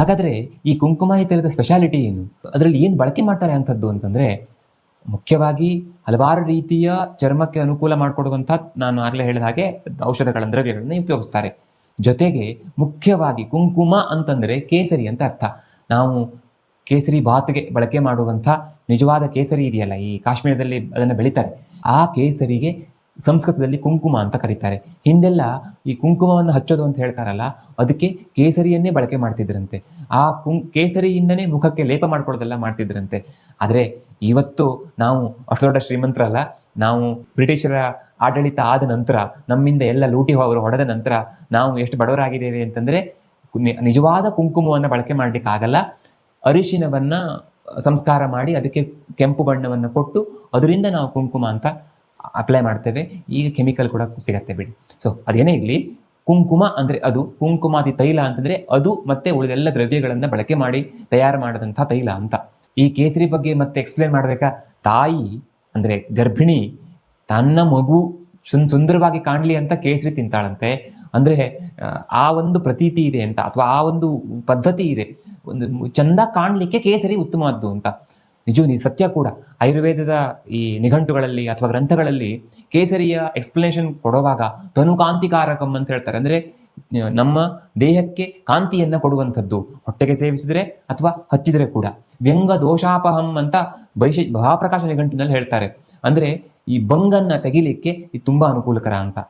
ಹಾಗಾದ್ರೆ ಈ ಕುಂಕುಮ ತೈಲದ ಸ್ಪೆಷಾಲಿಟಿ ಏನು? ಅದರಲ್ಲಿ ಏನು ಬಳಕೆ ಮಾಡ್ತಾರೆ ಅಂಥದ್ದು ಅಂತಂದ್ರೆ, ಮುಖ್ಯವಾಗಿ ಹಲವಾರು ರೀತಿಯ ಚರ್ಮಕ್ಕೆ ಅನುಕೂಲ ಮಾಡಿಕೊಡುವಂಥ, ನಾನು ಆಗಲೇ ಹೇಳಿದ ಹಾಗೆ ಔಷಧಗಳ ದ್ರವ್ಯಗಳನ್ನ ಉಪಯೋಗಿಸ್ತಾರೆ. ಜೊತೆಗೆ ಮುಖ್ಯವಾಗಿ ಕುಂಕುಮ ಅಂತಂದ್ರೆ ಕೇಸರಿ ಅಂತ ಅರ್ಥ. ನಾವು ಕೇಸರಿ ಬಾತ್ಗೆ ಬಳಕೆ ಮಾಡುವಂಥ ನಿಜವಾದ ಕೇಸರಿ ಇದೆಯಲ್ಲ, ಈ ಕಾಶ್ಮೀರದಲ್ಲಿ ಅದನ್ನು ಬೆಳೀತಾರೆ, ಆ ಕೇಸರಿಗೆ ಸಂಸ್ಕೃತದಲ್ಲಿ ಕುಂಕುಮ ಅಂತ ಕರೀತಾರೆ. ಹಿಂದೆಲ್ಲ ಈ ಕುಂಕುಮವನ್ನು ಹಚ್ಚೋದು ಅಂತ ಹೇಳ್ತಾರಲ್ಲ, ಅದಕ್ಕೆ ಕೇಸರಿಯನ್ನೇ ಬಳಕೆ ಮಾಡ್ತಿದ್ರಂತೆ. ಆ ಕೇಸರಿಯಿಂದನೇ ಮುಖಕ್ಕೆ ಲೇಪ ಮಾಡ್ಕೊಳ್ಳೋದೆಲ್ಲ ಮಾಡ್ತಿದ್ರಂತೆ. ಆದರೆ ಇವತ್ತು ನಾವು ಅಷ್ಟು ದೊಡ್ಡ ಶ್ರೀಮಂತರಲ್ಲ, ನಾವು ಬ್ರಿಟಿಷರ ಆಡಳಿತ ಆದ ನಂತರ, ನಮ್ಮಿಂದ ಎಲ್ಲ ಲೂಟಿ ಅವರು ಹೊಡೆದ ನಂತರ ನಾವು ಎಷ್ಟು ಬಡವರಾಗಿದ್ದೇವೆ ಅಂತಂದ್ರೆ, ನಿಜವಾದ ಕುಂಕುಮವನ್ನು ಬಳಕೆ ಮಾಡ್ಲಿಕ್ಕೆ ಆಗಲ್ಲ. ಅರಿಶಿನವನ್ನ ಸಂಸ್ಕಾರ ಮಾಡಿ ಅದಕ್ಕೆ ಕೆಂಪು ಬಣ್ಣವನ್ನು ಕೊಟ್ಟು ಅದರಿಂದ ನಾವು ಕುಂಕುಮ ಅಂತ ಅಪ್ಲೈ ಮಾಡ್ತೇವೆ. ಈಗ ಕೆಮಿಕಲ್ ಕೂಡ ಸಿಗತ್ತೆ ಬಿಡಿ. ಸೊ ಅದೇನೇ ಇರಲಿ, ಕುಂಕುಮ ಅಂದ್ರೆ ಅದು, ಕುಂಕುಮಾದಿ ತೈಲ ಅಂತಂದ್ರೆ ಅದು, ಮತ್ತೆ ಉಳಿದೆಲ್ಲ ದ್ರವ್ಯಗಳನ್ನ ಬಳಕೆ ಮಾಡಿ ತಯಾರು ಮಾಡಿದಂಥ ತೈಲ ಅಂತ. ಈ ಕೇಸರಿ ಬಗ್ಗೆ ಮತ್ತೆ ಎಕ್ಸ್ಪ್ಲೇನ್ ಮಾಡ್ಬೇಕಾ? ತಾಯಿ ಅಂದ್ರೆ ಗರ್ಭಿಣಿ ತನ್ನ ಮಗು ಸುಂದರವಾಗಿ ಕಾಣಲಿ ಅಂತ ಕೇಸರಿ ತಿಂತಾಳಂತೆ. ಅಂದ್ರೆ ಆ ಒಂದು ಪ್ರತೀತಿ ಇದೆ ಅಂತ, ಅಥವಾ ಆ ಒಂದು ಪದ್ಧತಿ ಇದೆ, ಒಂದು ಚಂದ ಕಾಣಲಿಕ್ಕೆ ಕೇಸರಿ ಉತ್ತಮವಾದ್ದು ಅಂತ. ನಿಜವೂ ಸತ್ಯ ಕೂಡ. ಆಯುರ್ವೇದದ ಈ ನಿಘಂಟುಗಳಲ್ಲಿ ಅಥವಾ ಗ್ರಂಥಗಳಲ್ಲಿ ಕೇಸರಿಯ ಎಕ್ಸ್ಪ್ಲನೇಷನ್ ಕೊಡುವಾಗ ತನುಕಾಂತಿಕಾರಕಂ ಅಂತ ಹೇಳ್ತಾರೆ. ಅಂದ್ರೆ ನಮ್ಮ ದೇಹಕ್ಕೆ ಕಾಂತಿಯನ್ನ ಕೊಡುವಂಥದ್ದು, ಹೊಟ್ಟೆಗೆ ಸೇವಿಸಿದ್ರೆ ಅಥವಾ ಹಚ್ಚಿದ್ರೆ ಕೂಡ. ವ್ಯಂಗ ದೋಷಾಪಹಂ ಅಂತ ಮಹಾಪ್ರಕಾಶ ನಿಘಂಟಿನಲ್ಲಿ ಹೇಳ್ತಾರೆ. ಅಂದ್ರೆ ಈ ಬಂಗನ್ನ ತೆಗಿಲಿಕ್ಕೆ ಇದು ತುಂಬಾ ಅನುಕೂಲಕರ ಅಂತ.